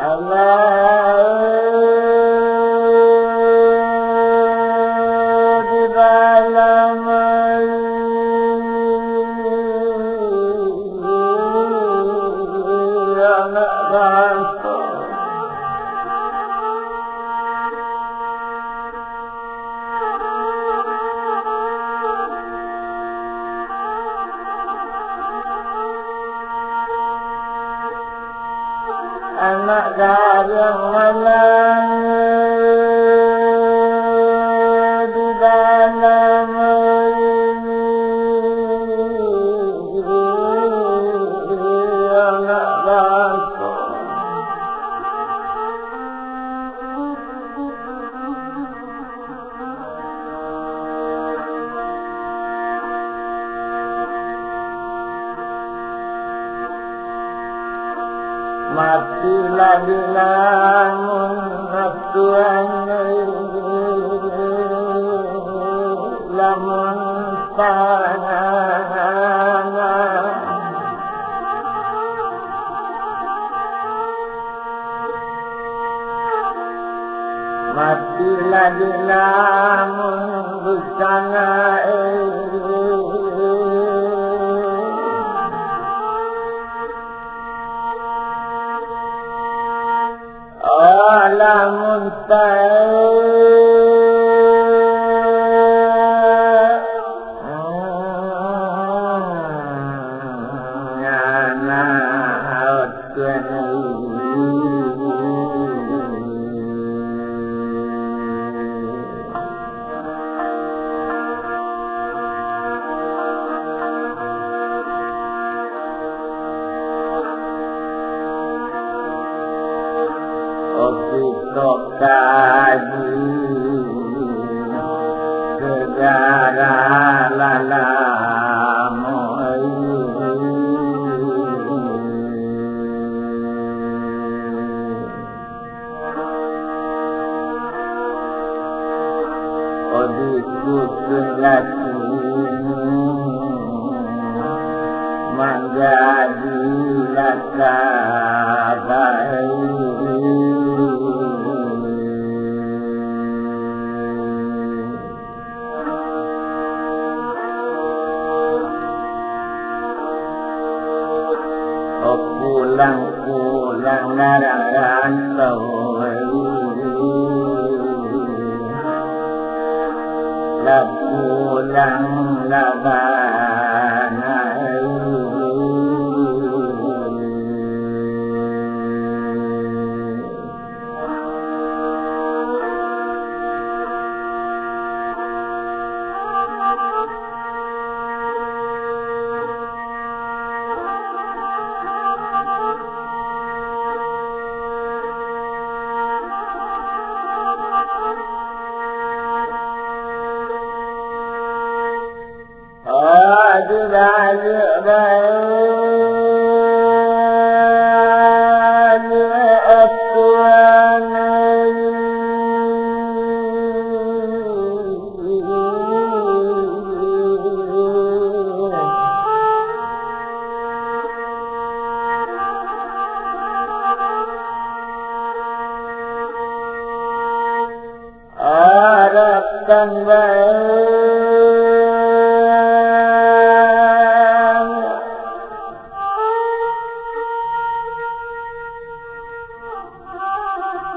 anak yang mana di dalam ini anak bangsa matilah di lamun Tuhan lamun panana matilah di lamun busana lamun kaji segara lalamoi odikutun lagi menjadi lakabai pulang narangan lah pulang labana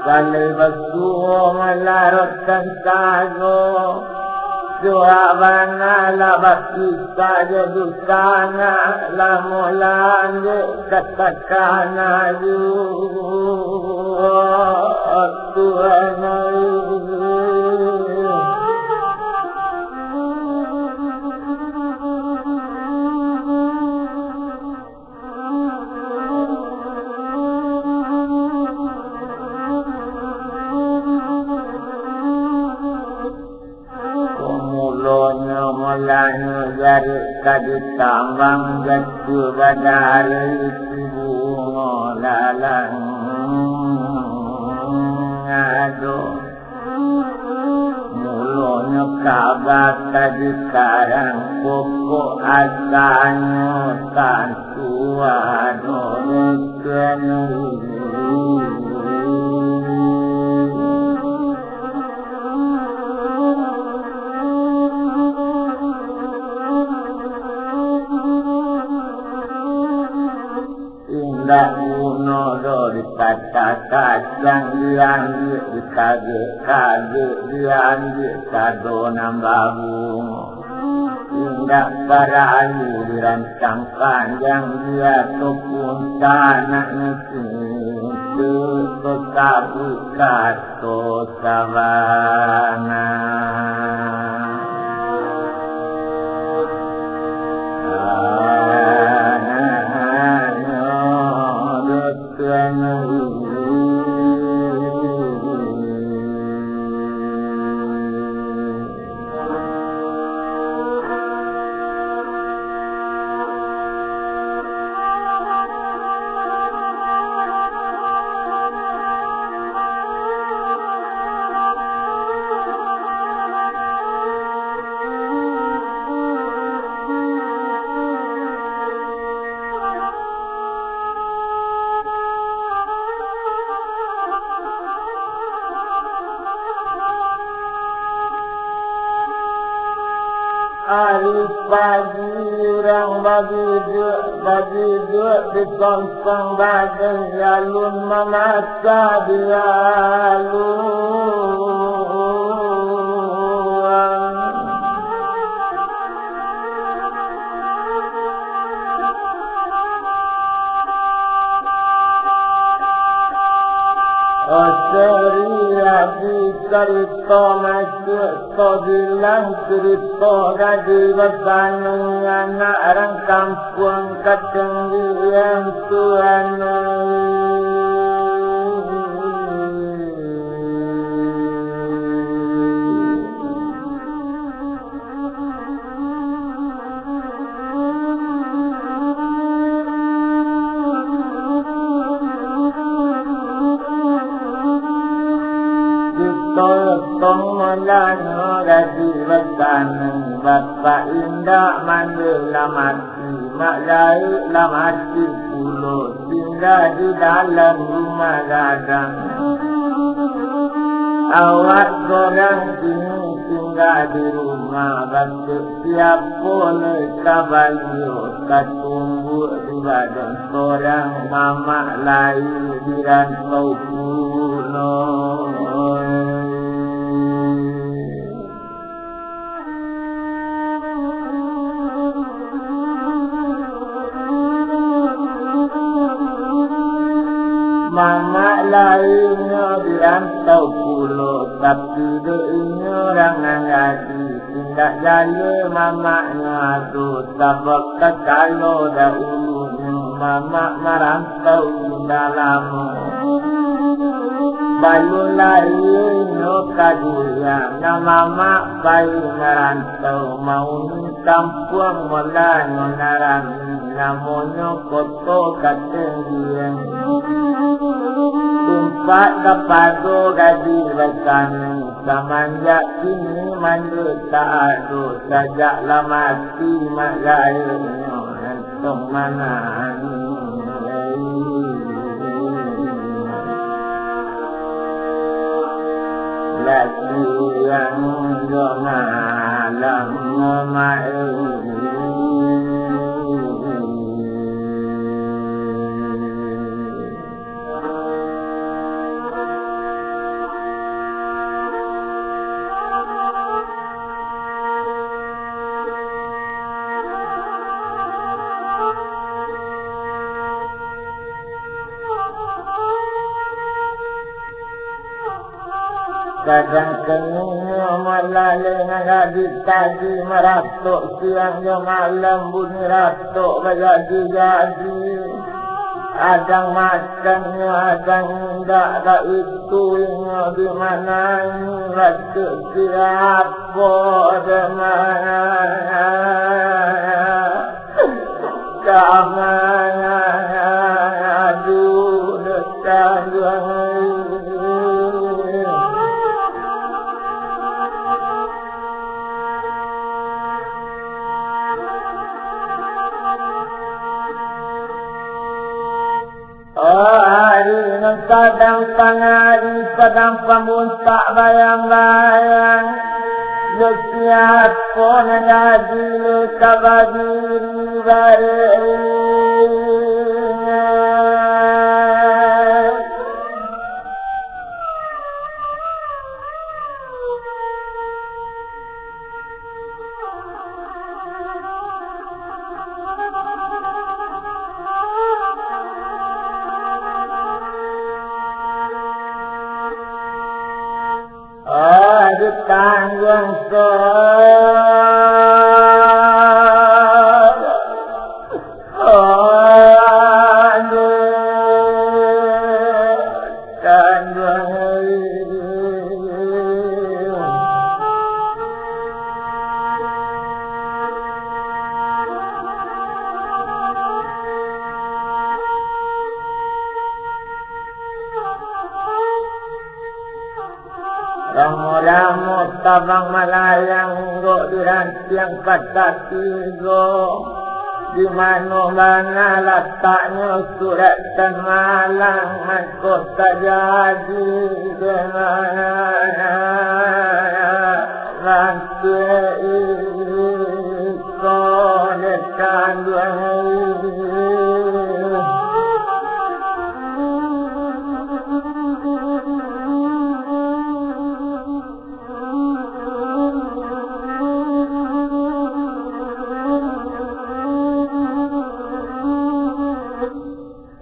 Kali bersuung larut tentago Suhabana labak kita jedukana Lamulan katakana Tuhan mulanya dari kaditambang jatuh badari bunga lalang ngado mulanya kabat tadi karang pokok asanya tantuan oleh modo dikata-kata yang dikage-kage yang dikado nambabu indah para ayu dirancang panjang dia topun tanah itu kabukato savana hari pagi orang bagi duit dikonsong bagai alun memaksa dia luang seria di cerita masuk to bilang cerita gadi besanung anak orang kampung ketinggian Tuhan tong melano gadi besanung bapak indah mandela mati mak laik lah mati pulut tinggal di dalam rumah gadang awak korang sini tinggal di rumah bantu siap boleh kabalio katumbuk di badan korang mamak laik di rantau pulau mama lainnya dirantau pulau tapi doinya orang ngaji tidak jaya mamanya aduh sabak kekalo dahulunya mama merantau dalam bayu lainnya kaduya nama mak bayu merantau mau kampung melano narami namanya koto katenggian tumpak kepado gadi besanung semenjak kini mandu tak adu sejak lama mati mak gayanya entong mana lagi yang malam malam kadang kenyanya malaleng ngadik tadi meratuk siangnya malam bunyi ratuk berjadi-jadi adang makannya adang tidak ada itunya di mana ratuk siapa di mana kamana aduh dekat kadang pangari kadang pamuntak bayang-bayang lesiat pon jadi lekabadiri bareng ditanggung ramu-ramu tabang malayang go dirantiang kata tigo di mana letaknya surat dan malang mahkota jadi dengan rantai ikon dekat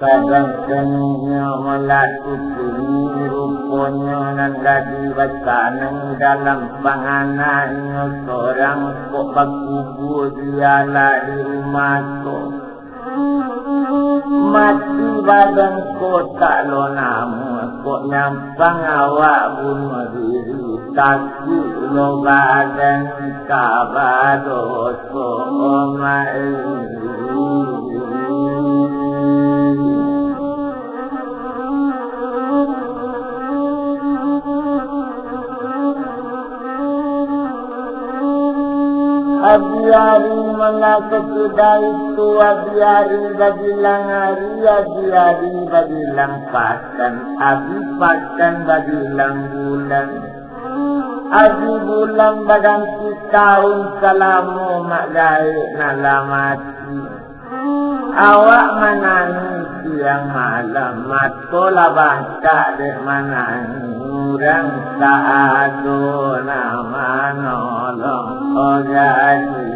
kadang kenyanya melaku kini rupanya nan gadi bacanang dalam panganannya seorang kok bakubu dialah di rumahku mati badan kota lo namu kok nyampang awak bunuh diri takut lo badan kabados omai Abiari mengaku sudah itu abiari bagilang hari abiari bagilang pakan abi pakan bagilang bulan abi bulan baganti tahun salamu magai nalamati awak menangis siang malam matola bangka dek menangis orang tak ada nama nolong jadi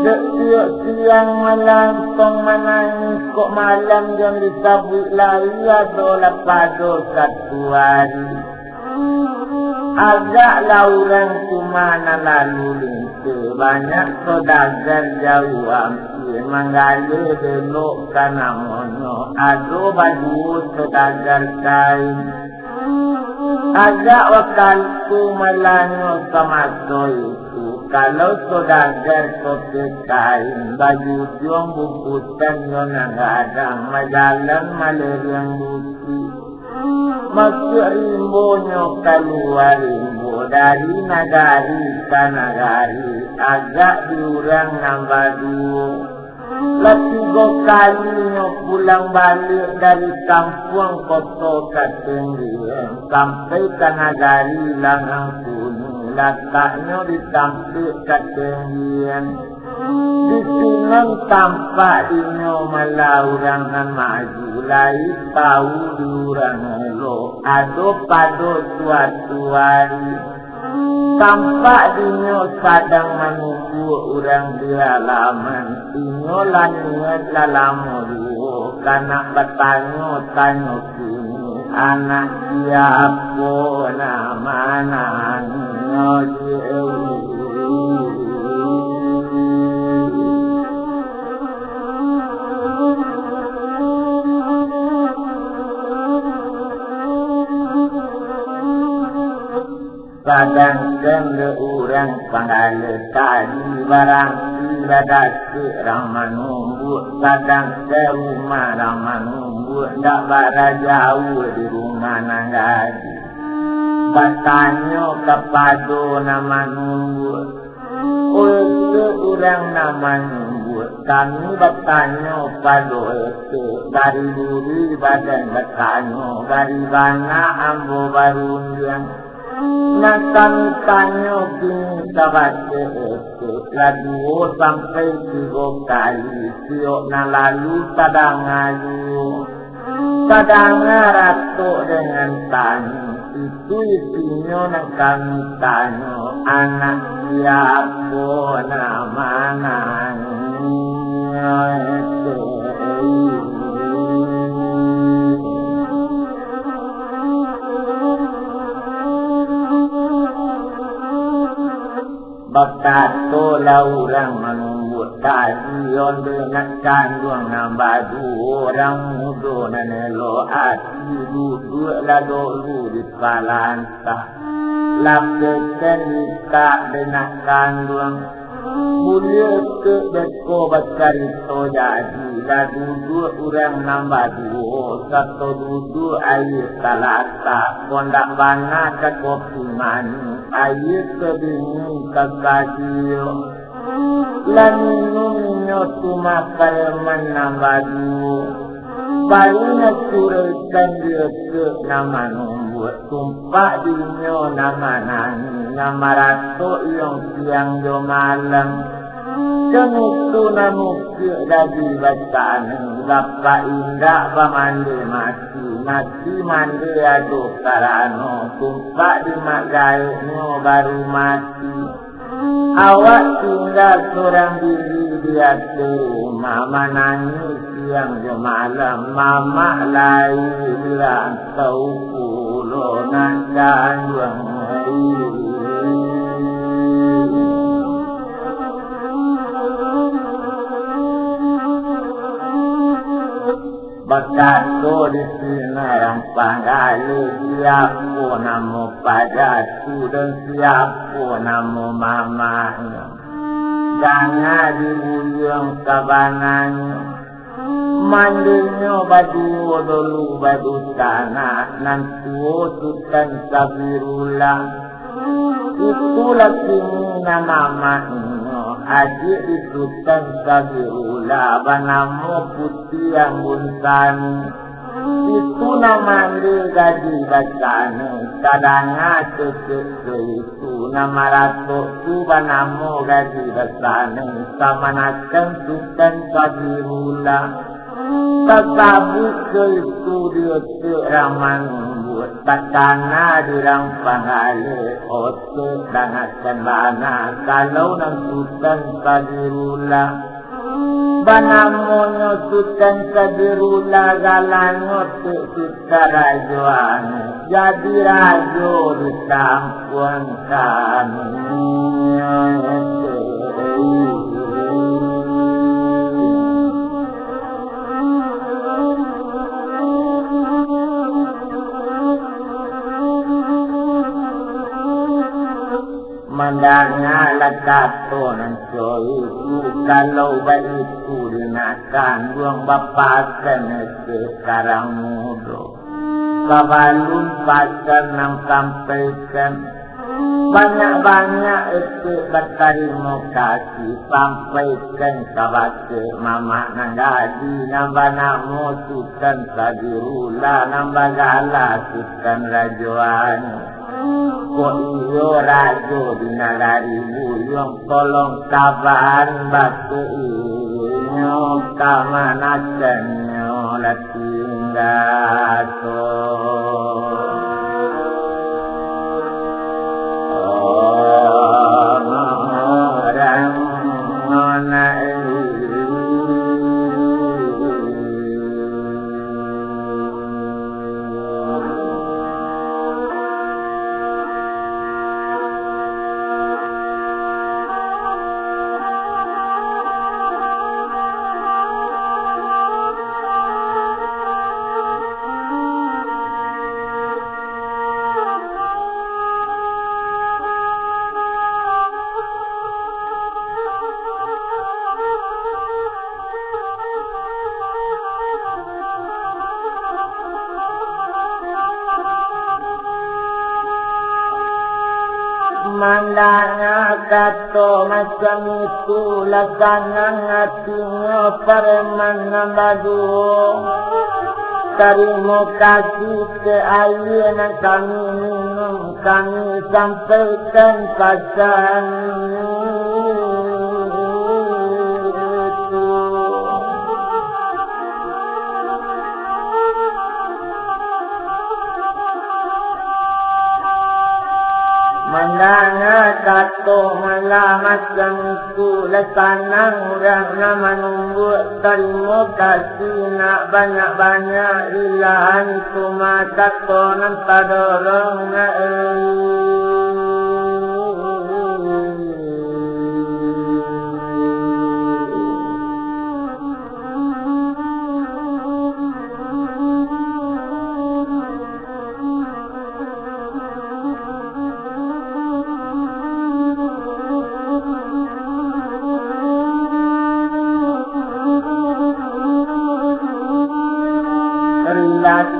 setiap siang melantong menangis kok malam jam disabut lari adalah pada satu hari agaklah orang kumana lalu lingkir banyak saudagar jauh hampir menggali delok kana mono ado baju saudagar kain agak wakalku melanyo sama itu kalau saudagar kopi kain baju tiong bungkusan yon gadang majalan maleriang buti masuk rimbonya keluar rimbo dari nagari ke nagari agak diurang nambah dua latigo kalinya pulang balik dari kampung koto Katenggian sampai ke nagari Langang Kuning letaknya di sampai Katenggian di sini tampak inyo malaurang nan maju lai tahu diurang lo ado pada suatu hari tampak dinyo sadang menunggu orang di halaman inyo laniat lalamu duo kanak bertanya tanya kini anak siapa nama nanyo kadang-kadang orang panggil tadi barang tidak serang menunggu kadang ke rumah menunggu tak bara jauh di rumah nanggadi bertanya kepada nama nunggu oleh orang nama nunggu kami bertanya pada itu dari diri badan bertanya dari mana ambo barundiang Nakan tanyo kini sabate laduo sampai 3 kali siok na lalu tadangayu tadanga rato dengan tanyo itu isinya nak kami tanya anak siapa namanya. Bakato lah orang menunggu tadi onde nak kandung nambah dua orang muda nanelo hati duduk lah dulu di palantah lakukan nikah dengan kandung mulia ke beko bacarito jadi lah duduk orang nambah dua satu duduk air salata kondak bana ke kopi mani air kebingung kakadiyo laminumnya tumakal menambadu balina suraikan dia ke nama numbut tumpak dinyo nama nani nama rato yang siang jo malam kenuku namukir lagi bacaan bapak indah bamande mati mandi adu karano tumpak di magai nyo baru mati awak tinggal seorang diri dia ke rumah menangis siang je malam mama lain bilang tau pulau nak janjuang bakato di sini yang panggali siapa nama padaku dan siapa nama mamanya jangan dibuyung kabananya mandinya badu dulu badu tanah nanti otutan sabirullah itulah kini nama maknya adik itutan sabirullah banamu putih yang buntan itu nama dia gaji bacaan kadangnya cek itu nama ratu tu banamu gaji bacaan sama nakan sultan sabirullah tetapi ke itu dia cek raman buat takana dirang panggale otot dan akan bana kalau nang sultan sabirullah banamonyo sultan sabirullah galanyo kita rajuan jadi rajo ditampungkan mandangnya lakato nan itu kalau baik itu dinakan buang bapak sekarang mudo kabalun pasar nang sampaikan banyak-banyak itu berterima kasih sampaikan kabake mama nang gadi nambah namo sukan sadirula nambah gala sukan rajuan kok iyo rajo di nagari buyong tolong kabahan batu inyo kamanakan nyo latinggato orang ngonai mandangnya kato macam itu lakangan hatinya pareman nambadu terima kasih ke air yang kami minum kami sampaikan pasan Mandana tato malamatkan itu lesanang orang nama numbuk terima kasih nak banyak-banyak ilahan itu mata tonan padorong na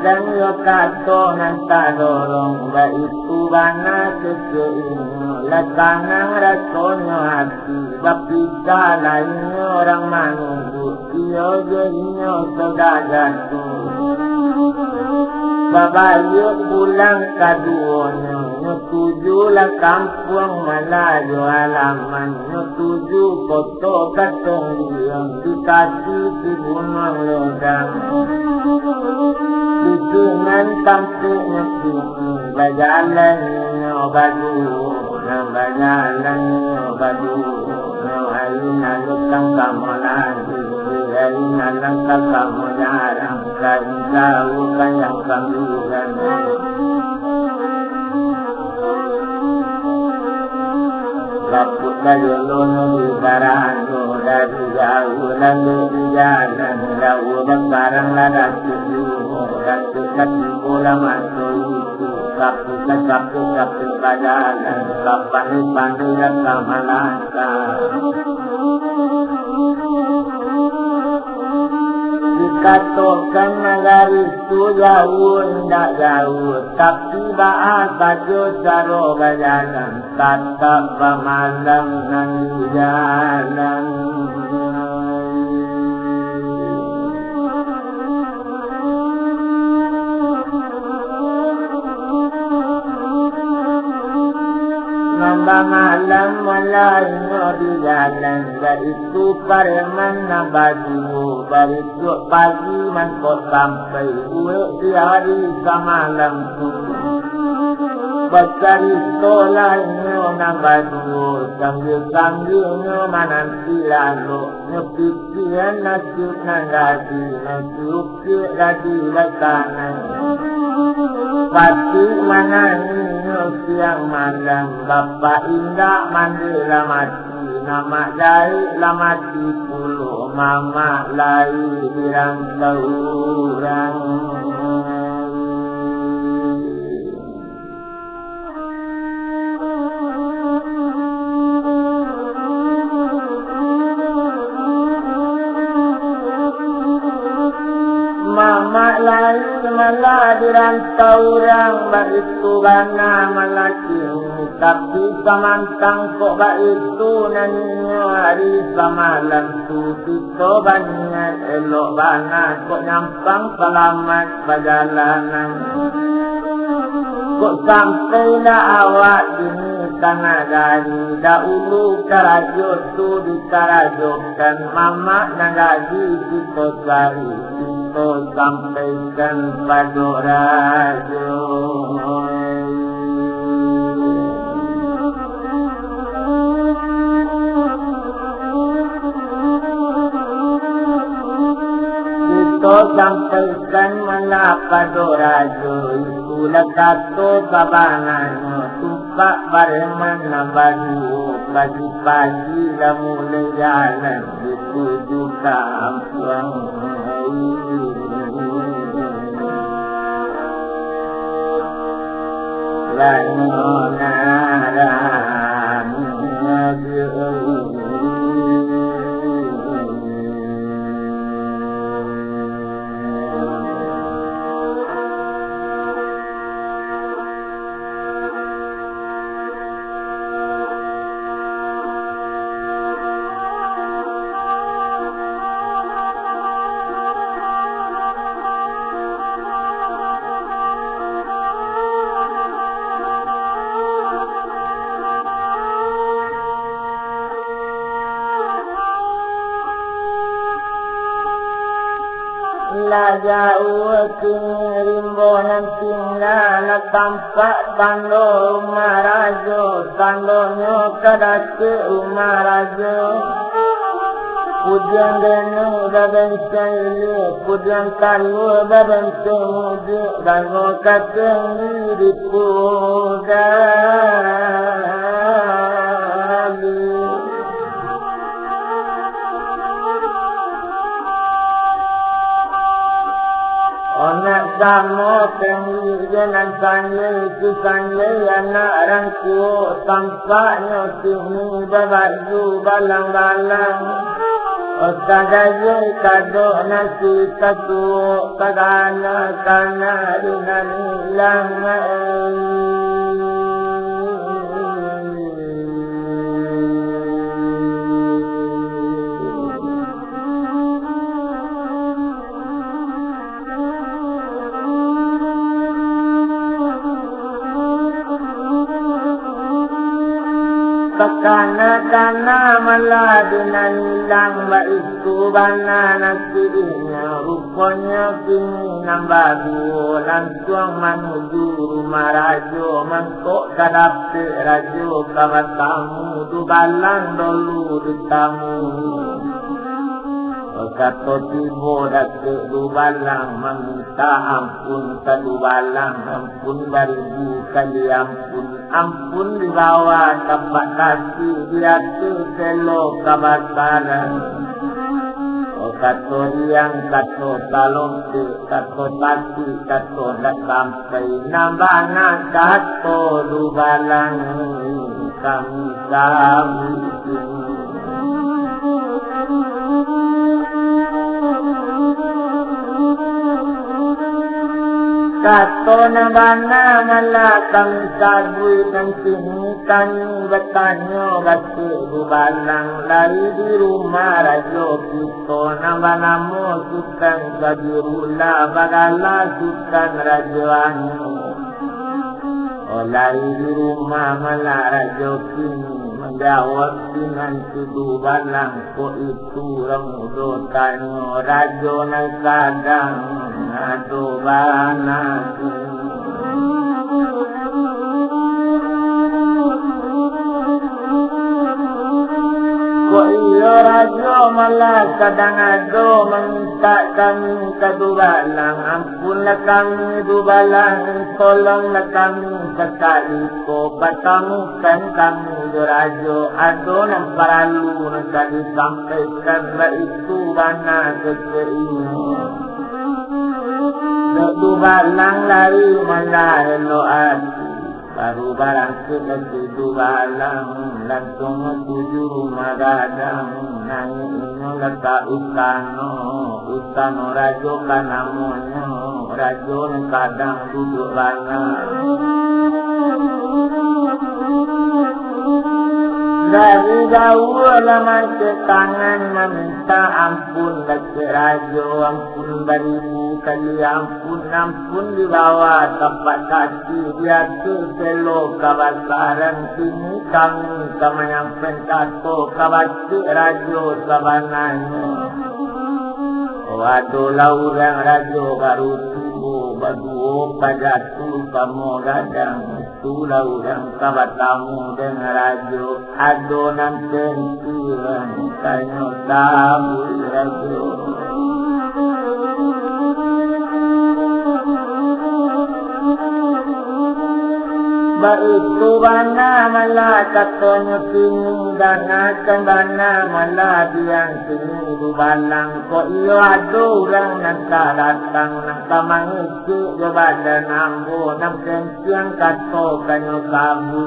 dan yo kato nanta dorong ba itu bana seseino latanang rasonyo hati bapika lainnya orang manunggu iyo jenyo sodagatu babayo pulang kaduonyo nutuju la kampung Melayu halaman nutuju koto katong yang dikasih di gunung lodang dengan tampuknya kini bajalan badu bajalan badu ayunan lukang kamu lagi ayunan lukang kamu jarang kain kau kayang kambilan laput kayu lono di barano dari jauh lalu di jalan jauh berbarang ladak kaki bola masuk itu kapi bajalan kapan yang kamalaka dikatakan negara itu jauh tidak jauh tapi bahasa jauh bajalan tatap pemalam dan jalan nambah malam mulainya di jalan itu pareman nabadu barituk pagi mangkot sampai uek di hari samalam tu Bakari tolanya nabadu sambil-sambilnya mananti lalu ngepikiran nasib nangadi nasib lagi lakanan pasti manani siang malam Bapak indah mandi lamati nama dari lamati puluh mama lai birang taurang mama lai malah dirantau orang begitu bana malaki tapi samantang kok itu nanya hari samalam tu kita banyak elok bana kok nyampang selamat perjalanan kok sampai dah awak ini tanah dari dahulu karajut tu dikarajutkan mama nagaji kita cari sampaikan pada raja kita sampaikan mana pada raja itulah kata babangannya tumpak bareman nabadu pagi-pagi dah mulai jalan dituju kampung jauh rimbonan tinggal tampak tando marajo tandonyo kadake umarajo pujian denu dadan caili pujian kalu dadan semudi dan ngokateng di pudali onak kamu tinggi jalan sanye anak rangku tampaknya sini baju balang-balang Otagaye kado nasi katu kagana kana dengan langai Kana maladunan lang baiku bana nasinya rupanya kini nambagu langsung menuju rumah rajo mangkok kadape rajo kawatamu dubalan dulu ditamu kato tibo dake dubalang meminta ampun ke dubalang ampun baribu kali ampun dibawa tempat kasih dia selo kabataran kato yang kato talong kato tati kato nak sampai nambana kato dubalang kami Kato na bana malakang sagui ng sinikan batanyo kasi bubalang lari di rumah rajo pito na bana mo sukan sa dirula bagala sukan rajoanyo o lari di rumah mala rajo kini menjawab dengan sudubalang ko itu ramudotanyo rajo na sadang Aduh banaku Kok iyo rajo malah kadang ado meminta kami ke dubalang ampunlah kami dubalang tolonglah kami sekali ko batamukan kami rajo ado nang paralu nang disampaikan itu bana kekeringan dubalang lari malahelo ati baru barang sekali dubalang langsung menuju rumah dadang nangin inyo lata utano rajo kanamonyo rajo kadang duduk bana dari jauh laman ke tangan meminta ampun dari rajo ampun baribu kali ampun dibawa tempat kasih dia selo kabasaran sini kami sama yang pentato kabasi rajo sabananya waduh laurang rajo baru tubuh baduo pajatu kamu gadang itu laurang kabatamu dengan rajo adonan tenturan kanyo tabu rajo Baitu bana mala katonyo kini danakan bana mala diang kini dubalang ko iyo ado urang nagkalatang ng kamangisi yo badan ambo ng pensyang kato kanyo kabu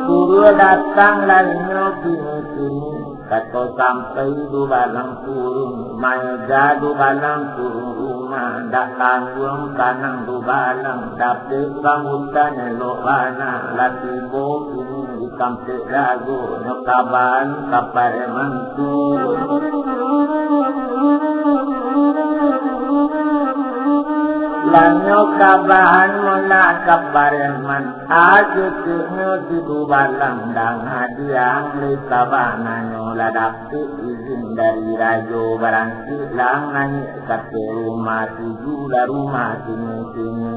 Guru datang lalinyo kini kato sampai dubalang turun maya dubalang turun dak tanggung kanang dubalang dapet rambutan elokana latibo kini di kampek rago nyokaban kapare mantu lanyo kabahan mula kapare man ajo tinyo di dubalang dang hadiang li kabananyo ladapit izin dari rajo barang silang nanya kata rumah tujuh lah rumah sini-sini.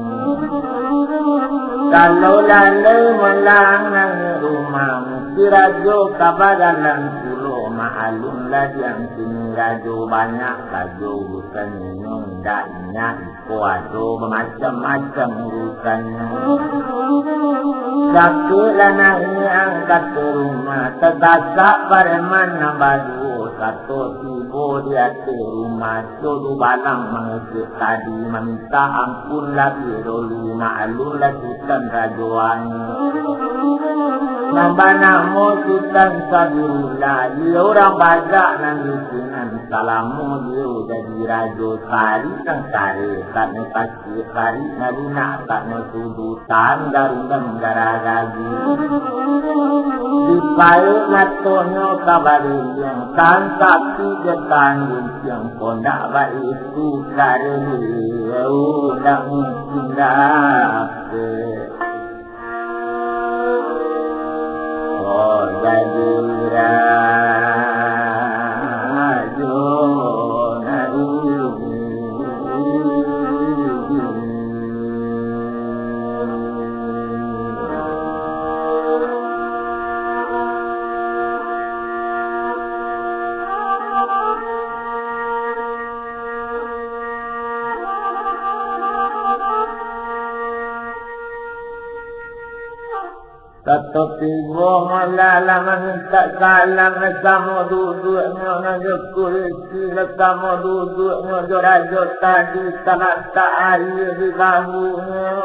Kalau lalai melang nanya rumah mesti rajo kabadalan pulau ma'alun lah yang sini rajo banyak rajo urusan minum daknya iko ado macam-macam urusannya. Sakilah nanya angkat ke rumah tergasak pareman nambadu satu tibo di hati rumah jodoh balang mengisi tadi meminta ampun lagi dulu ma'alun lagi kan rajoan nambanamu sultan sabirullah dia orang bajak nangisinan salamu dia jadi rajo sari kang sari taknya pasti sari naluna taknya sudutan garundam garagagi dipaik matonyo kabarin yang kan tapi jetanggung yang kondak baik itu kareli udah mungkin dapet oh jadi rajo tetapi bohong lalaman tak kalang sama duduknya naga kursi sama duduknya rajo tadi tak air di bahunya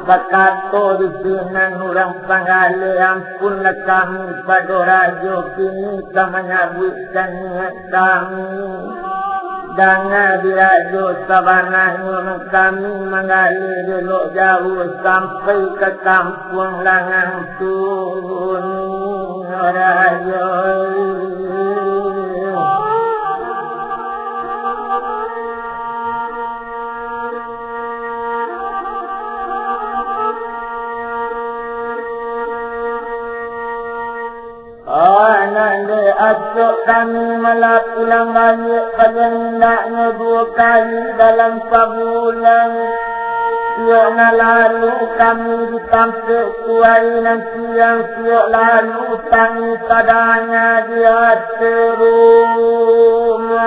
bakato di sini orang panggale ampunlah kami pada rajo kini tak menyabutkan niat kami. Jangan dirajo sabanahnya kami mengalir delok jauh sampai ke kampung langang turun rajo. Nande asok kami malah pulang balik paling hendaknya 2 kali dalam sebulan. Siok lalu kami ditampik kuai nanti yang siok lalu tangi padanya di hati rumah.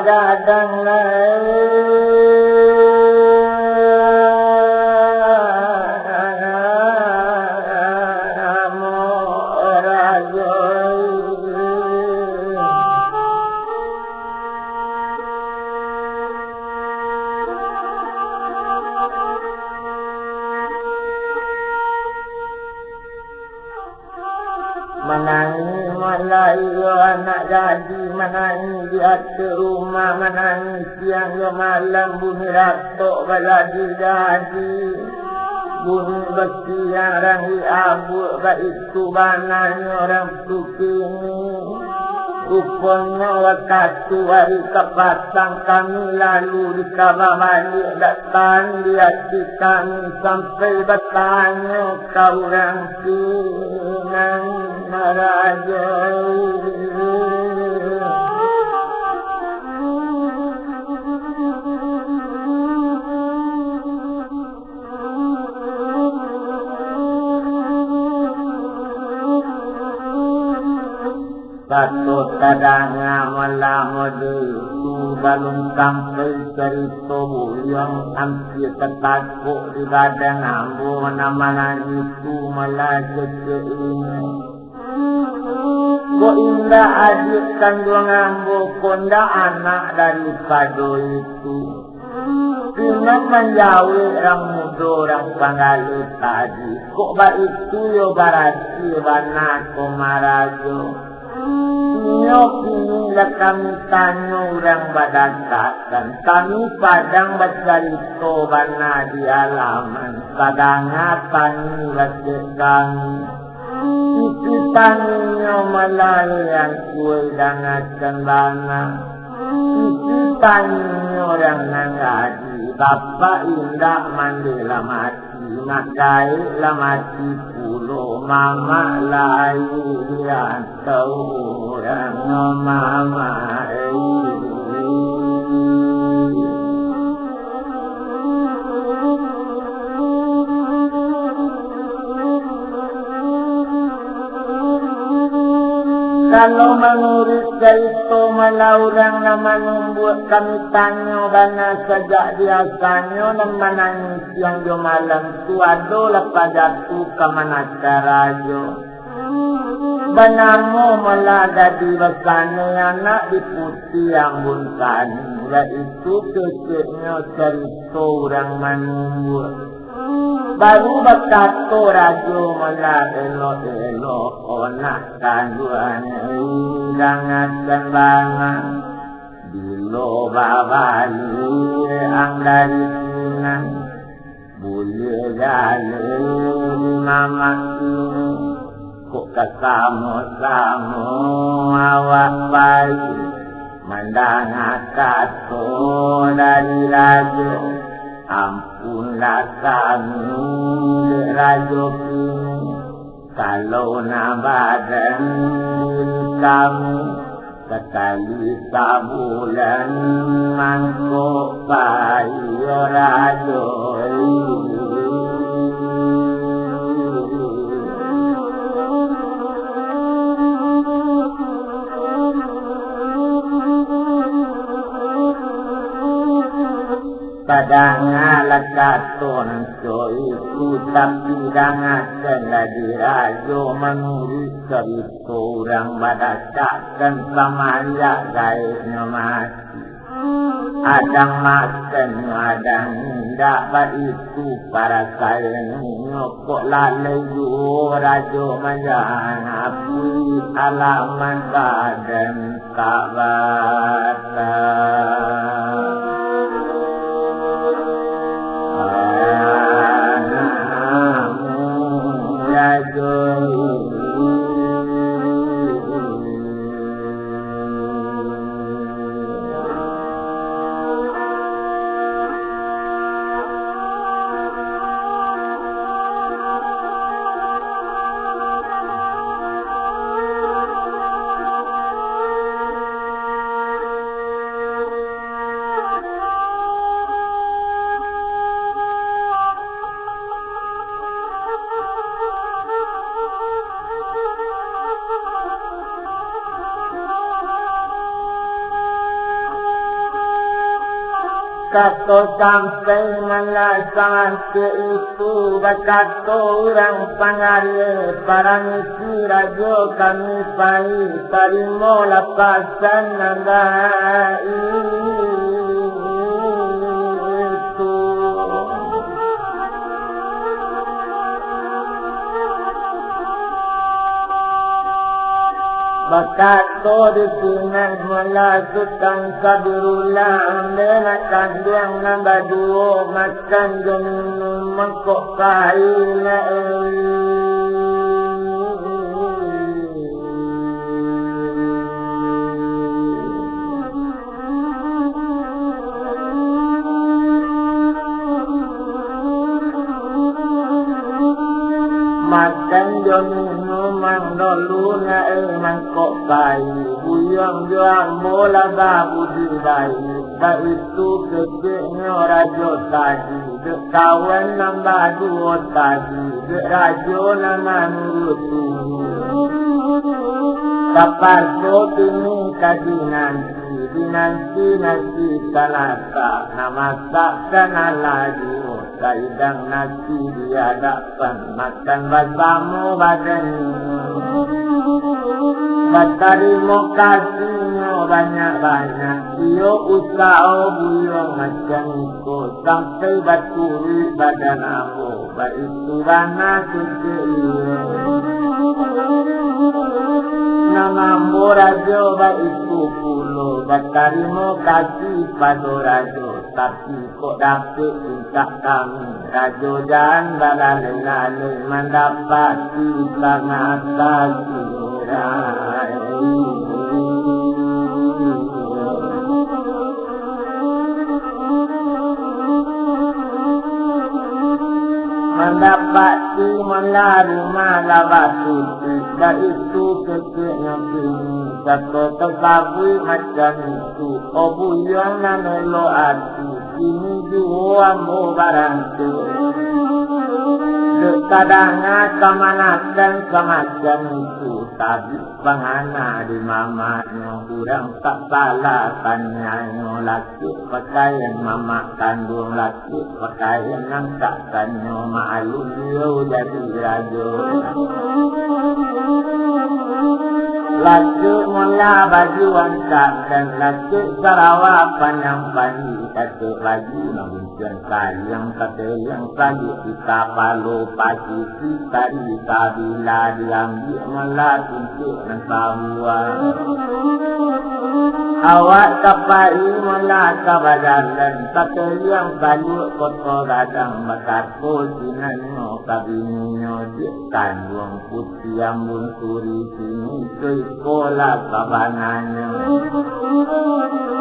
Dadang menangis malayu anak jadi menangis di hati rumah menangis siang yo malam bunyi ratok baladi jadi bunyi besi yang rangi abu baik tu bananya orang tukini rupanya waktu hari kepasang kami lalu di kabar balik datang di hati kami sampai bertanya kau orang sinang raja. Satu tadanya malam itu balung sampai cerita yang hampir tertakut di badan ambo mana-mana itu malah jadi ini. Kok indah adik kandung ambo konda anak daripada itu. Kena menjauh orang muda orang panggalu tadi. Kok baik itu yo barasi bana komarajo. Nyok kami tanya orang badaka dan kami padang bercerita bana di halaman padangatan lecekkan isi tanginya malayan kue dangatkan bana isi tanginya orang nangaji bapak indah mandela mati makai lah mati pulo mama layu yang tahu orang mama kalau menurut itu malaurang naman membuat kami tanyo bana sejak biasanya dan menangis yang jumalan tuado lepas jatuh ke manakarajo banamo malada di basanya anak di putih yang buntan yaitu keceknya cerita orang manumbuat baru bakato rajo mala elo onak tanduan jangan sembangan bilo babali ang dari sinan boleh jalan mama kok kasamo awak bayi mandang akato dari rajo ampunlah kami rajo kini kalau nabadan kami sekali sabulan mangkok bayi rajo padang lakaton so itu tapi dangatkan lagi rajo menurut cerita orang badakkan samaya gairnya mati adang makan adang tidak itu para sayangnya kok lalayu rajo menjanapi alaman badan kabata Kato sampai malasan itu bakato orang pangalia parangisi rajo kami pai tarimo lapasan nagai itu bakato di sinan malasutang kabirullah menakan yang nambah duo makan jeminum mengkok kaila makan jeminum mandoluna mangkok bayi buyang juang bola babu di bayi tak itu keceknya rajo tadi dek kawan nambah dua tadi dek rajo nama nurutu kapar kini tadi nanti talata nama takkan lagi kaidang nasi dihadapan makan bersama badan terima kasihnya banyak-banyak iyo usaha buyong macam itu sampai baturi badan aku baik turana kecil nama rajo baik itu pulo terima kasih pada rajo tapi kok dapat cinta kami rajo dan balale-lale mendapati sangat tersirai. Mendapati menerima lawat suci dan itu kecilnya kini satu terkabui macam itu obu yang nanelo hati kini jua mau barang tu dekadangnya kemana dan semacam itu tadi pengana di mamanya kurang tak salah tanyanya laki pakaian mama kandung laki pakaian yang tak tanya malu dia jadi raja laki mula baju angkat dan laki Sarawak panjang pandi kata baju namun sayang kata yang tadi kita palu pagi kita di kabila diambil malah untuk nasamuan awak kapai malah kabadan kata yang baju kotor radang bakar kosinannya kabinnya dia kandung putih ambun suri sini sekolah kabanannya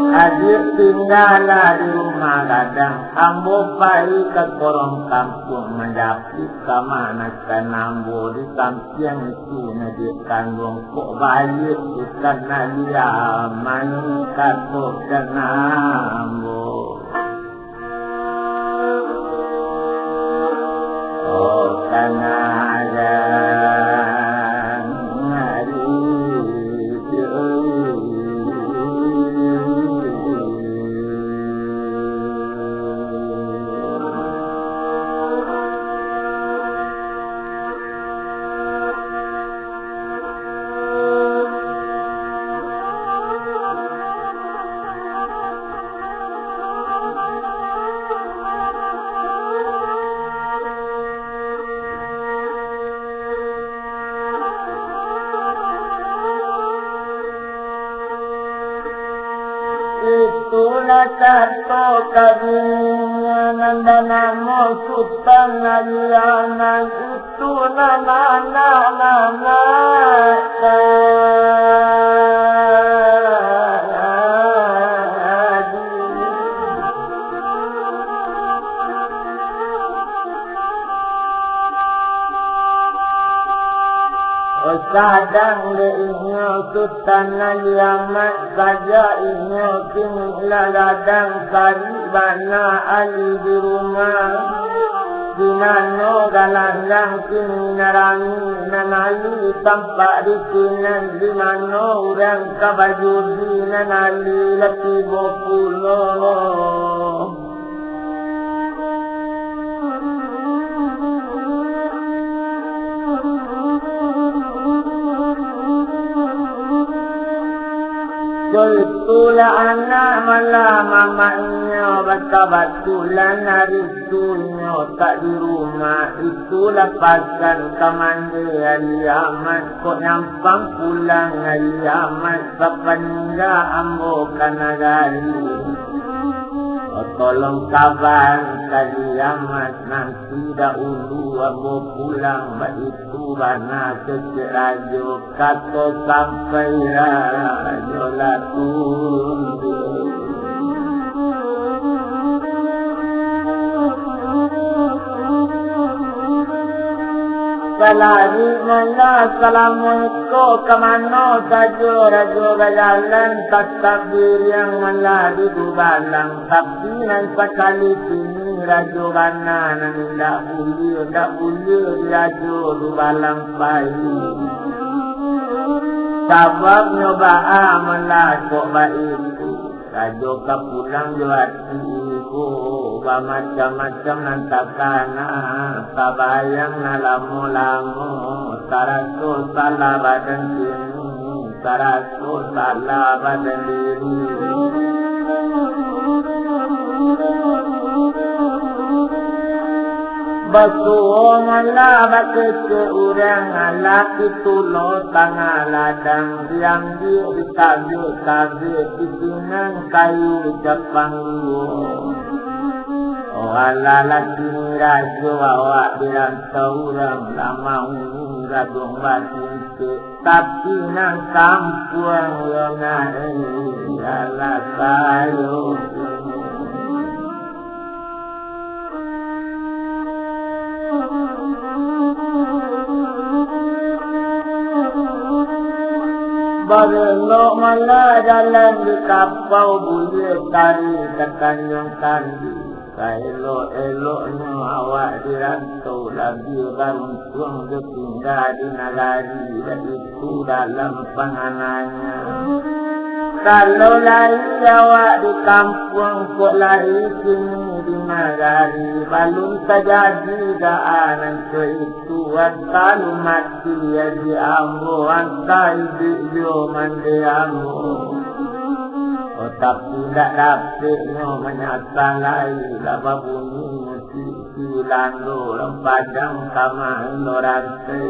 adik tinggallah di rumah gadang ambo pai ke korong kampung mendapit kemana kan ambo di samping itu nadik kandung kok balik bukan nadia manu katok dan ambo oh kanada itulah satu karunia nandana sultan aliana itu nama kadang leihnya sultan aliamat saja inya kini ladang kari bana ali di rumah dinano galandang kini narangi nanali tampak di sinan di mana orang kabajudi nanali laki bopulo itulah anak malah mamanya betul-betulan hari itunya tak di rumah itulah pasan kamande aliamat kok nyampang pulang aliamat sepeningga ambo kanagari tolong kabar kaliamat nanti dahulu ambo pulang itu bana kecil rajo kato sampai rajo latun Salari mana salamualaikum kemana saja rajo berjalan takbir yang malah di dubalang tapi nanti kali ini rajo bana tidak boleh rajo dubalang bayi sabab nyoba malah kok baik rajo kapulang juati macam-macam nantakana sabayang nalamu-lamu sarasul salah badan diri sarasul salah badan diri basuh malah bakai ke orang laki tulo tangah ladang yang di kabir-kabir isinan kayu Jepang Walalaki rajo awak dirantau orang lama radong batin ke tapi nang kampung yang ala kayo Barelo mala jalan di kapau bunyi tari ketanyang kandi Kaelo-eloknya awak dirantau lagi beruntung dia tinggal di nagari dan itu dalam panganannya. Kalau lari awak di kampung kok lari sini di nagari belum terjadi daanan ke itu kalau mati ya di ambo antai di yo mandi ambo. Tapi tidak dapatnya menyatalai laba bunyi musisi lando lempadang kama lorante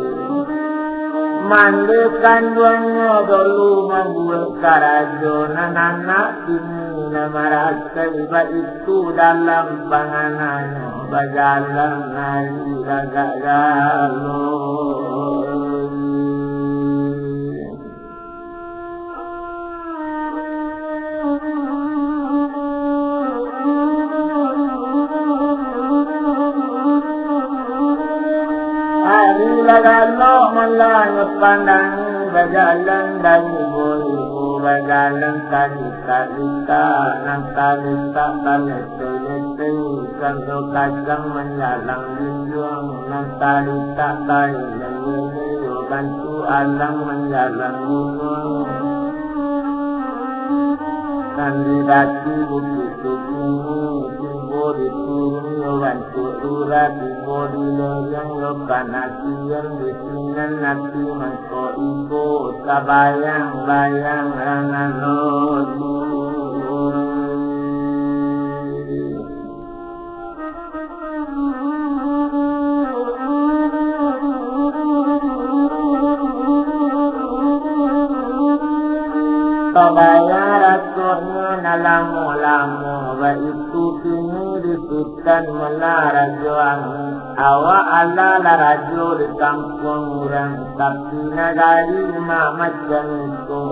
mandikan duanya dulu membuat karajo anak ini nama rasa iba itu dalam panganannya bajalan nari gagak galoi Lagalo malang pandang bajalan dari boyo bajalan kalita nang kalita kalete kando kajang menyalang linjung nang kalita kalete bantu alang menyalang gunung kandidati bukit di turun bantu urat di bodi loyang lo panasian di sinan nanti mangko ibu kabayang-bayang rangan lodu kabayang rasulnya nalamu-lamu wa itu kini disebutkan melarajuan awak ala larajo di kampung orang tapi nagari macam itu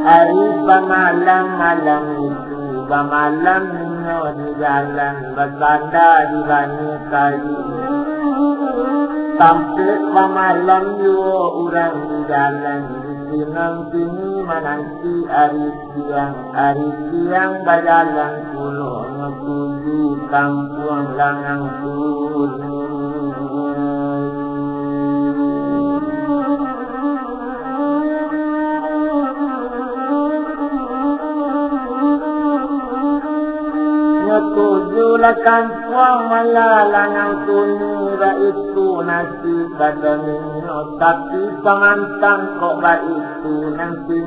hari pamalam-malam itu pamalamnya di jalan bersanda di bani kayu sampai pamalam juga orang di jalan Sinang kini menanti hari siang berjalan pulau menuju kampung langang turun. Menujulah kampung langang turun itu nasi badannya tapi pemantang kok itu nanti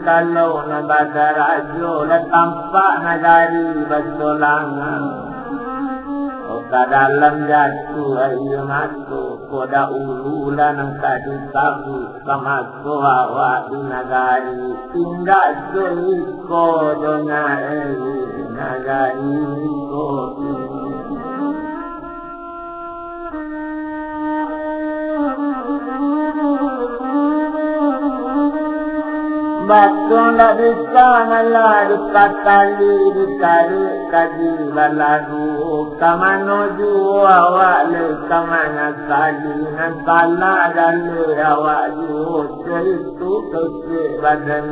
kalau nabada rajo lah tampak nagari bersolangan oka dalam jatuh ayo masuk koda ululah nang tadi sabu sama awak di nagari tindak joiko dona nagari kopi Batu nak bisa malah dikatali ditarik kaji baladu kamano jua awak le kamana kali nan salah dalu awak jua itu kecil badan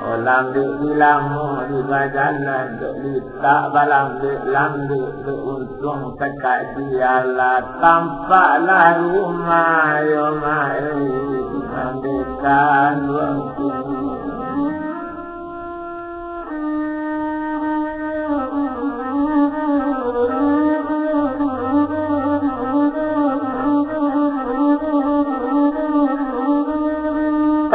olang dilamu di bajalan tak balang lambi untung terkaji Allah tampaklah rumah yomai mandikan waktu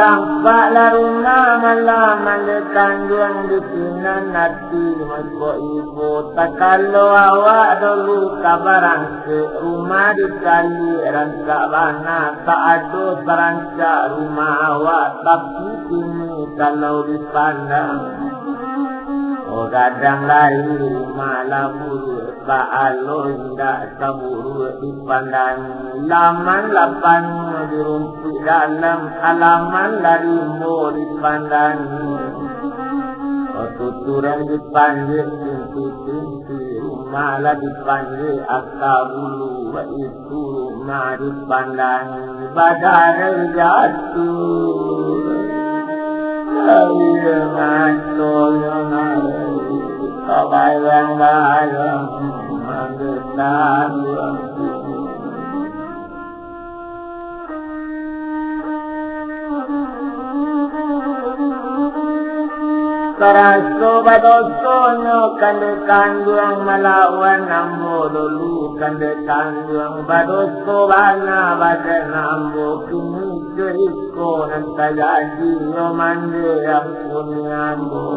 tampaklah rumah malah mandikan juang di sinan nanti mako ibu tak kalau awak dulu kabaran ke rumah di kali rangka bana tak ada berancak rumah awak tapi kini kalau dipandang Kadang lain malah buruk Ba'alo indah saburu dipandang Laman lapan dirumput dalam Alaman larimbo dipandang Tuturan dipanggil pintu-pintu Malah dipanggil akabulu Itu rumah dipandang Badai jatuh Ayah ngancol yang ada Kawai yang bayang Mangetan yang Karaso badosonyo kandekan yang melawan nambo dulu kandekan yang badoso bana badan nambo kini jeriko nantayaji yo mande ampun nambo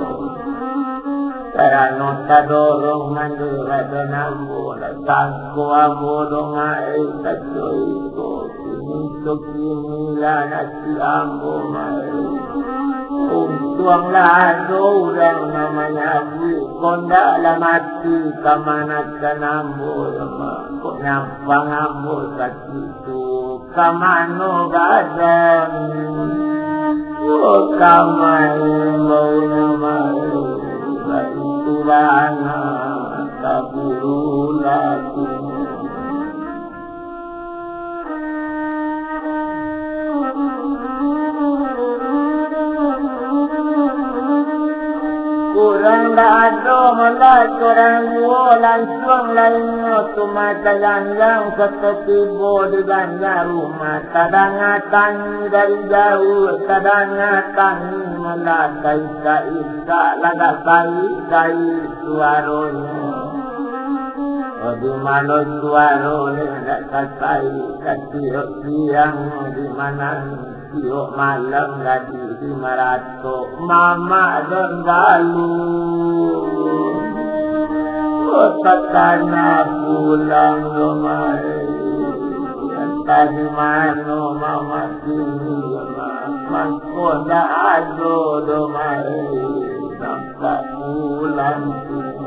Karano tadorong mande badan nambo natangko ambo dongai kacoiko kini sokini lanasi ambo mai Untuang lado orang namanya Bui konda lah mati kamanat kanambo Kok nyampang ambo sakitu kamano gadang Kamay mau namay Itu bana kaburu lagi Kurang dado mula kurang bulan suang lainnya Tumatayan yang ketetibo di ganja rumah Tadangatan dari jauh Tadangatan mula kaisa-isa Laga bayi suaronya Di mana suaronya tak kasai Katiok siang di mana Tiok malam lagi di Marato Mama dan Galu Takana pulang rumai Entah di mana mama kini Mangkoda ado domai Sampai pulang kini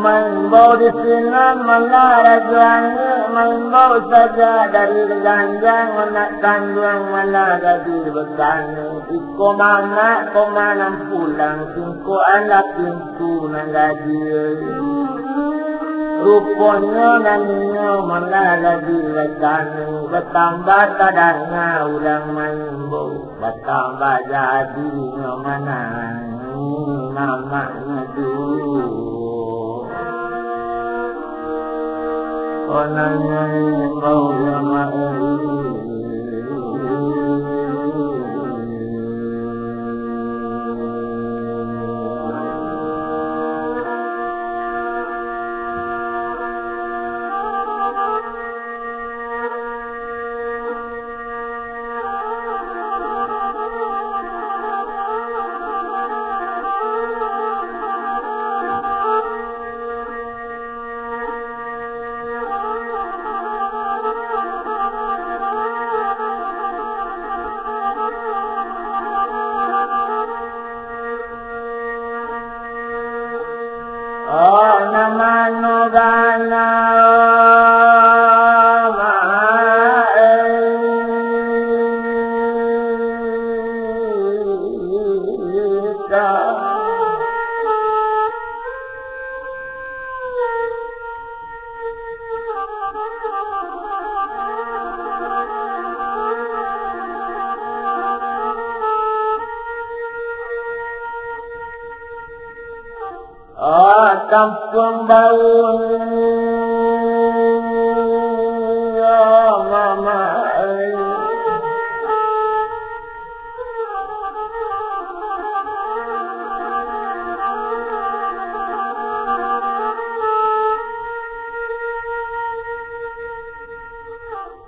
Main bau di sini malah rajanya Main bau saja dari ganjang Nak kandung malah jadi bertanya Iko mana pulang Singko anak pintu nang gaji Rupanya nangnya malah jadi bertanya Bertambah tadanya ulang main bau Bertambah jadinya mana Namanya dulu Onanya mau lama Namano gana kampung bau ya mama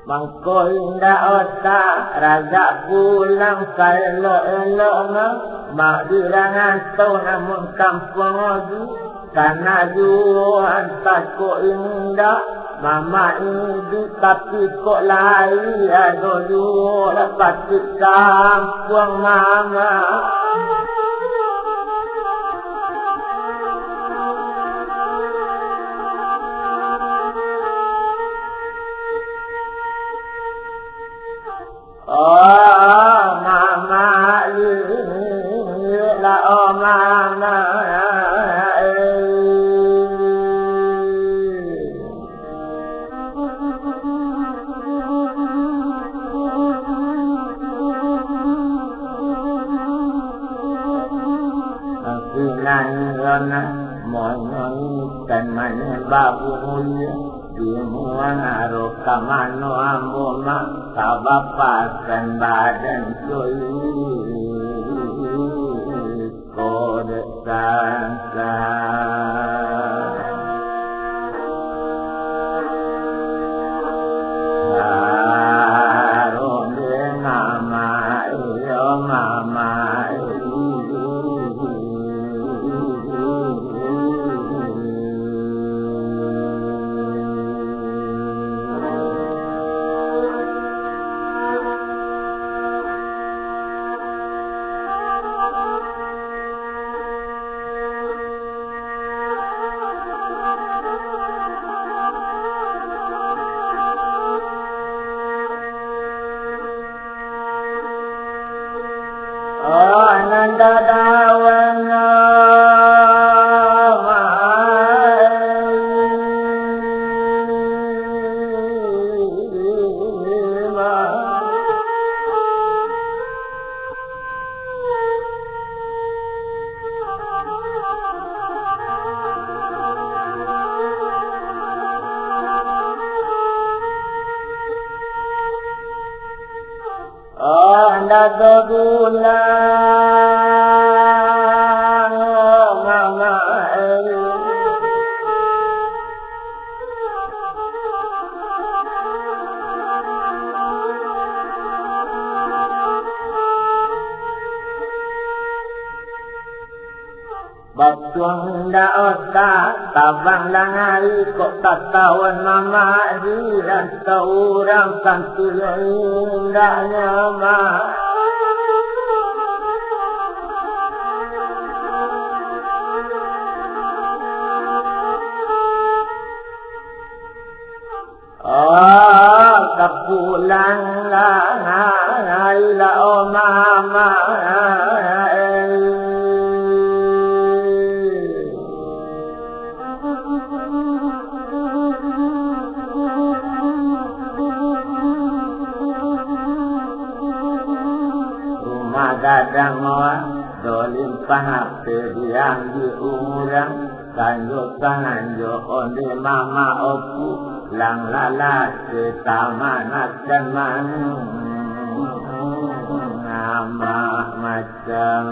mangko indah otak raja pulang kaelo-elo mak dirangan tau namun kampung odu Karena juan tako indah mama ini tapi kok lari dulu dapat di kampung mama. Oh mama ini la oh mama mọi người cần mạnh ba vui di muang aro kamano amoma kabapa kan badan soi kode sangka aro de mama yo mama Ananda dawana anda dogulang mama batuang da otak tabang langari kok tak tawan mama hilang seorang santul indahnya mama. Oh, kapulang lang la oh mama. Gadang moa dolim pahap terbiang di urang kanjo kanjo onde mama opu lang lala ke taman dan man nama macam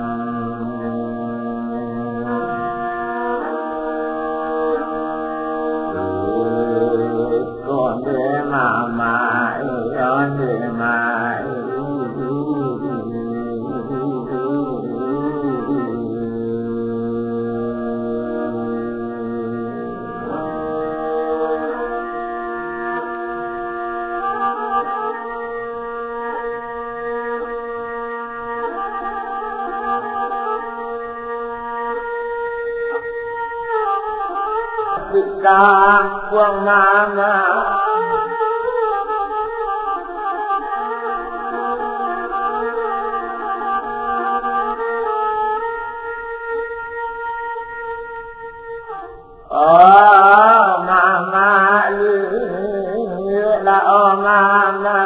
onde mama onde mama kampung mama oh mama la oh mama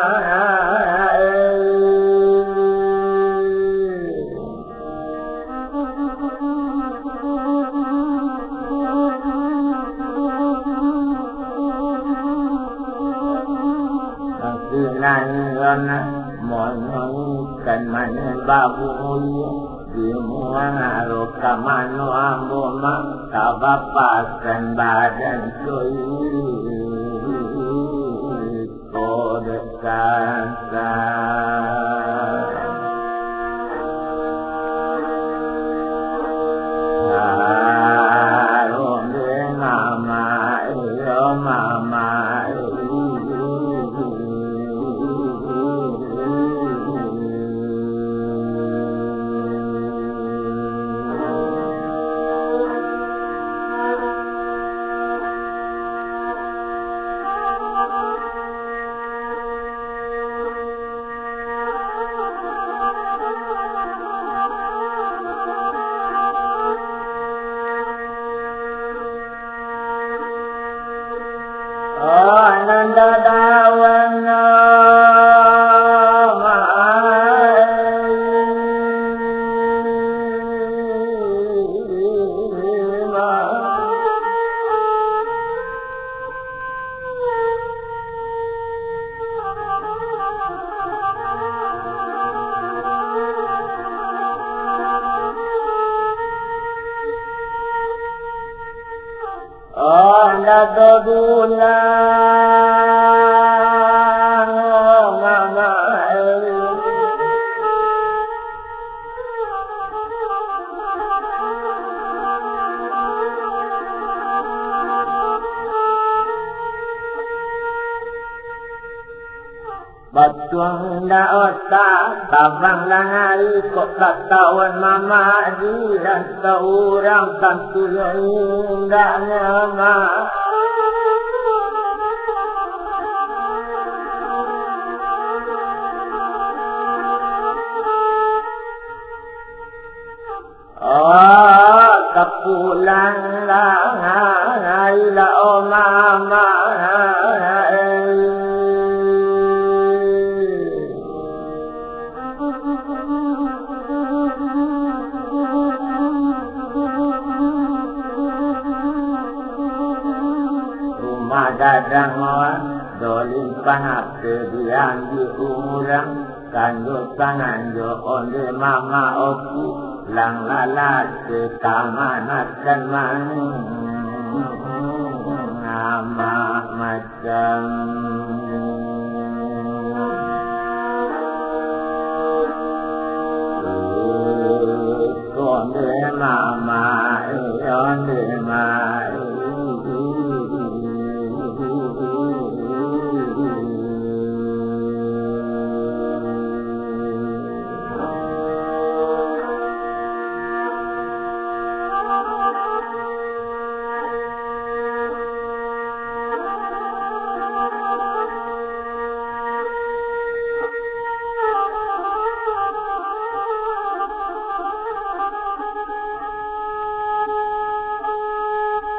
mọi người cần mạnh ba vui di muang aro kamano amoma kabapa kan badan soi kode sangka aro de mama yo mama Ananda dawana Nadodulang mama Batuang na otak tabang langari kok tak tawan mama dilan seorang tentu yang indahnya mama kapulang langari la o mama Dadang mawar dolim panap kedian di umurang kanjo tangan jo onde mama oku lang lalat ke tamanat dan nama macam onde mama onde mama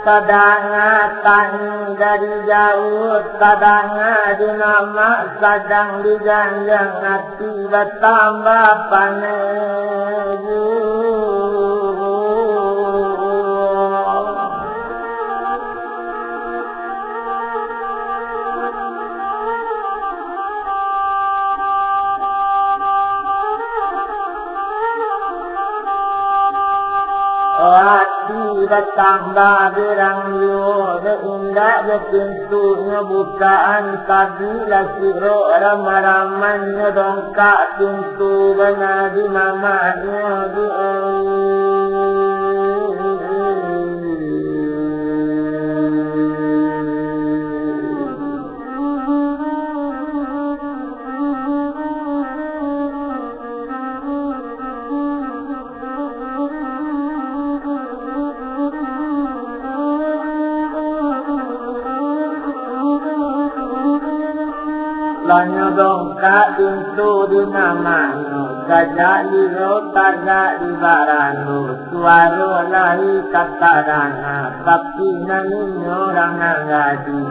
Kadang-kadang dari jauh, kadang di nama, kadang di ganjang hati bertambah panen. Hati bertambah berang indah ya pintunya bukaan kabila siro ramah-ramahnya dongkak pintu benar di mamanya Lanya dongkak pintu di namanya gajah di rotaga di barano suara lahi katarana tapi naninyo orang nangadi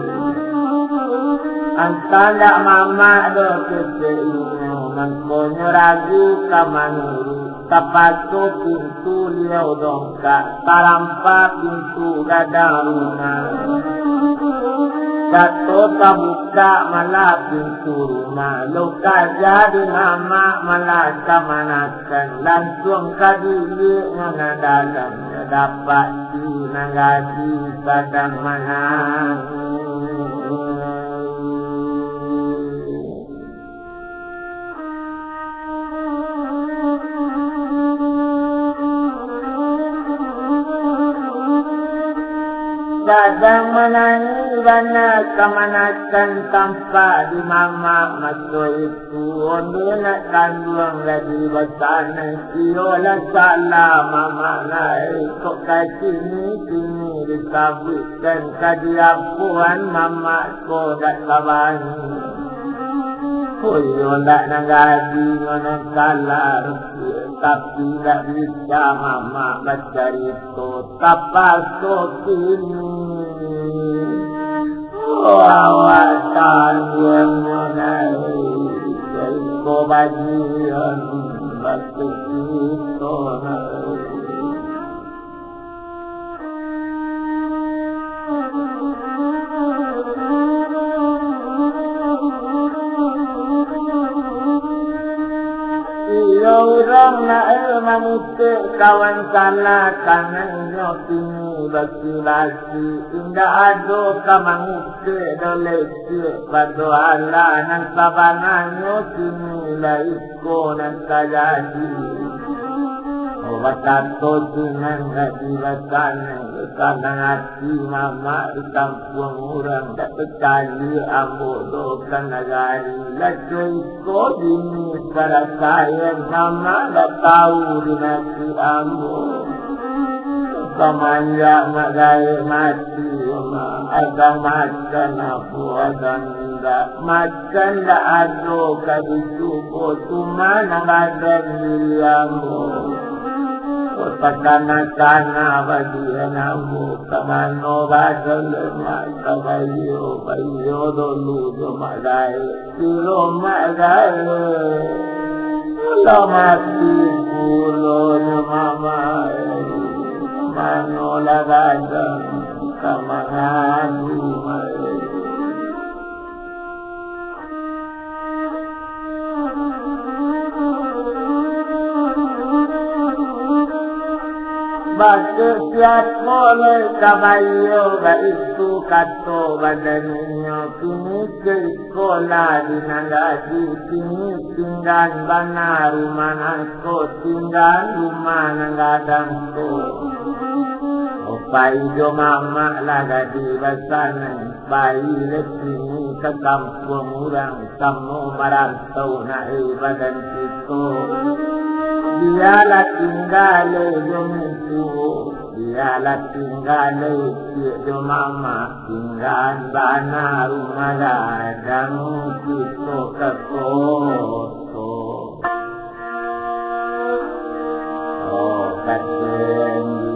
antara mama do keseino mangkonyo ragu kamanuru tapato pintu liau dongkak tarampa pintu gadaruna Dato buka malah pintu rumah Loka jadi nama malah kamanakan Langsung kadili ngana dalam Dapat dinangadi kadang manang Dadang menangi bana kamanakan tanpa di mama maso itu onde nak kandung lagi basana iola salah mama nai kok kasini kini disabutkan kadiapuan mama ko dak kabani koyo ndak nangadi ngono salah tapi tak bisa mama baca itu tapas kini awatan yang menari Jeko bagian batu kita orang nak manusia kawan salah tangan nyotini bagi lagi indah ado kamangusia dolesi pada Allah nan sabana nyotini laiko nan tajadi watato dengan kadiwatan kadang hati mama di kampung orang tak percaya ambo kan negari lajoi kodini pada saya mama tak tahu di nasi ambo kamanya mak gaya mati ada makan apa ada tidak makan tak ada kadisuko cuma nak ada diri ambo Takana bagi namu kamano badal mata bayo dolu do madai silo madai lo mati pulo mama mano lagada kamanu Bagian mulai kabayo itu kato badannya kini ke sekolah di nanggaji kini tinggal bana rumah nangko tinggal rumah nanggadangko Opai jo mama laga di basana bayi lekini ke kampung orang kamu merantau naik badan kita dialah tinggal itu dialah tinggal itu mama tinggal bana rumah gadang kita ke koto oh kacen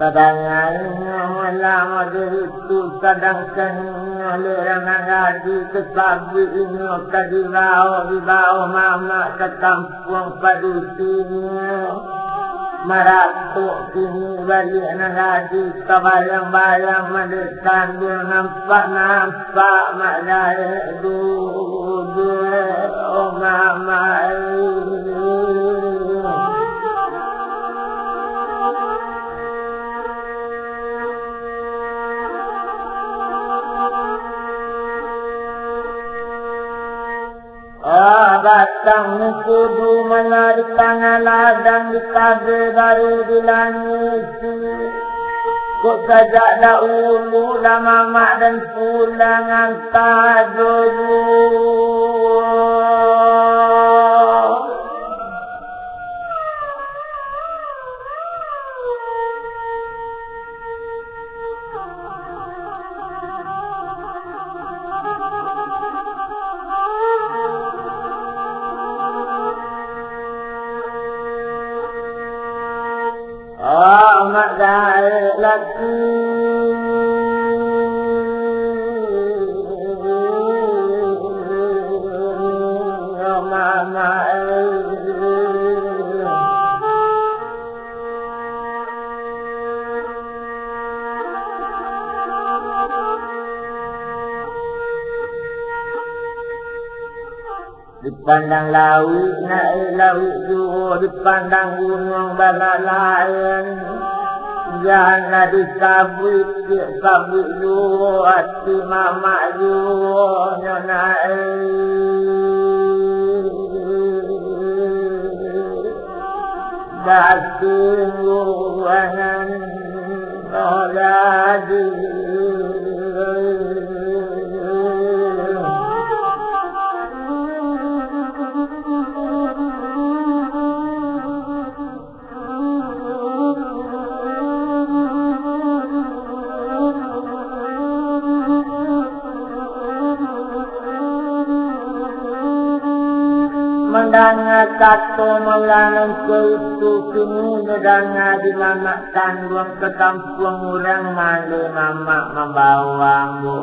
Kadang-kadang malam itu kadang-kadang orang ngaji ke sabi ini di bawah mama ke kampung padusinya maratuk sini balik ngaji ke bayang-bayang mendekat dia nampak mak jaya duduk oh mama batang kudu menarik tangan ladang di kabe baru di langit kok saja dahulu lama mak dan pulang angkat dulu mak gaya lagi mama dipandang laut naik laut juga dipandang gunung bala lain jangan disabit juga hati mama juga naik batin guangan noladi mendengar kata melalang itu kini mendengar di mana tanggung ke kampung orang malu mama membawamu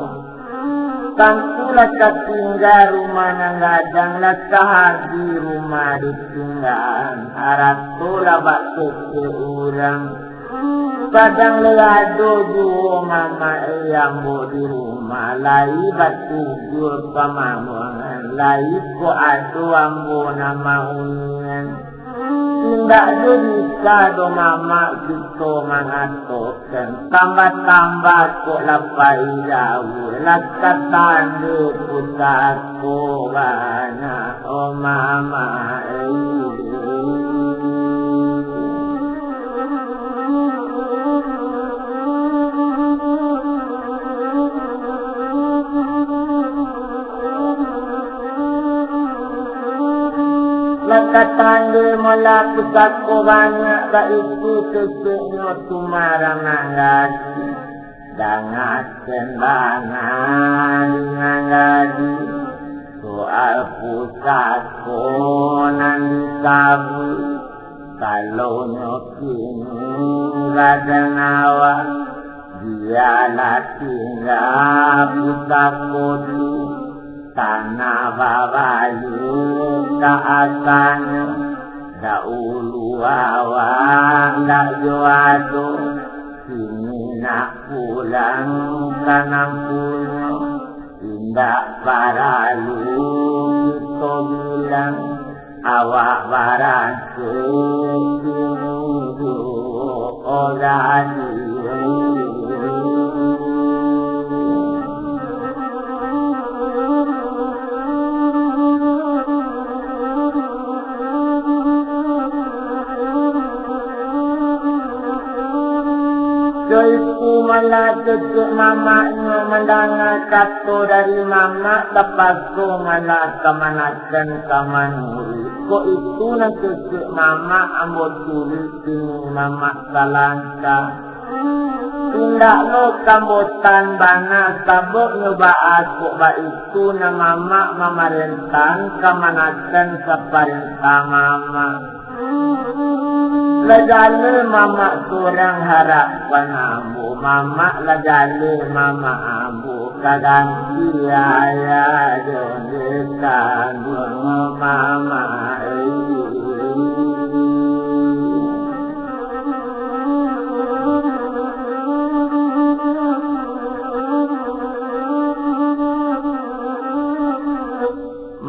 kampulah ketinggal rumah nangadang lah di rumah ditinggal harap pula bakso orang padang lelado juo mama yang di rumah lai batu juo pamamuangan lai ko ado ambo nama unian tidak bisa do mama gitu mengatokan tambah-tambah kok lapai jauh lakatan di putarko banyak oh mama Lakatande mula pusat ko banyak ka itu sesunya tumarang nangadi dangaten bangan nangadi soal pusat ko nandisabu kalau nyokini radanawa dia tinggal pusat ko tanah babayu keasannya dahulu awang dak joado sini nak pulang kanampunya indah baralu kita bilang awak barang sepinudu orang Joiku malah cecek mamanya mendengar kata dari mama lepas ko malah kemanakan kamanuri kok itu nak cecek mama ambo tulis ini mama salangka tindak lo kambotan bana sabuk nyoba aku ba itu na mama mamarentang kemanakan separentang mama lajale mama kurang harapan ambu mama lajale mama ambu kaganti ayah jondekan mama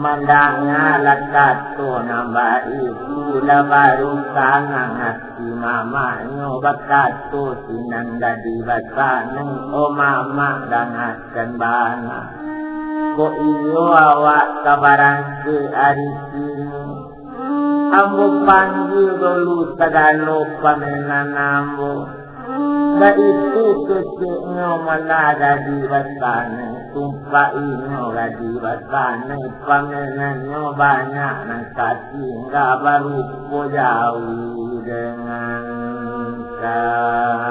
mandangnya lekat tu nambah itu lah baru kangen hati mama nyobakat tu sinang jadi batanung oh mama dangatkan bana kok iyo awak kabarang ke hari sini ambo panggil dulu tagalo pamenan ambo da itu keceknya malah jadi batanung tumpah ino lagi batane pangenannya banyak nang kaki enggak baru jauh dengan kau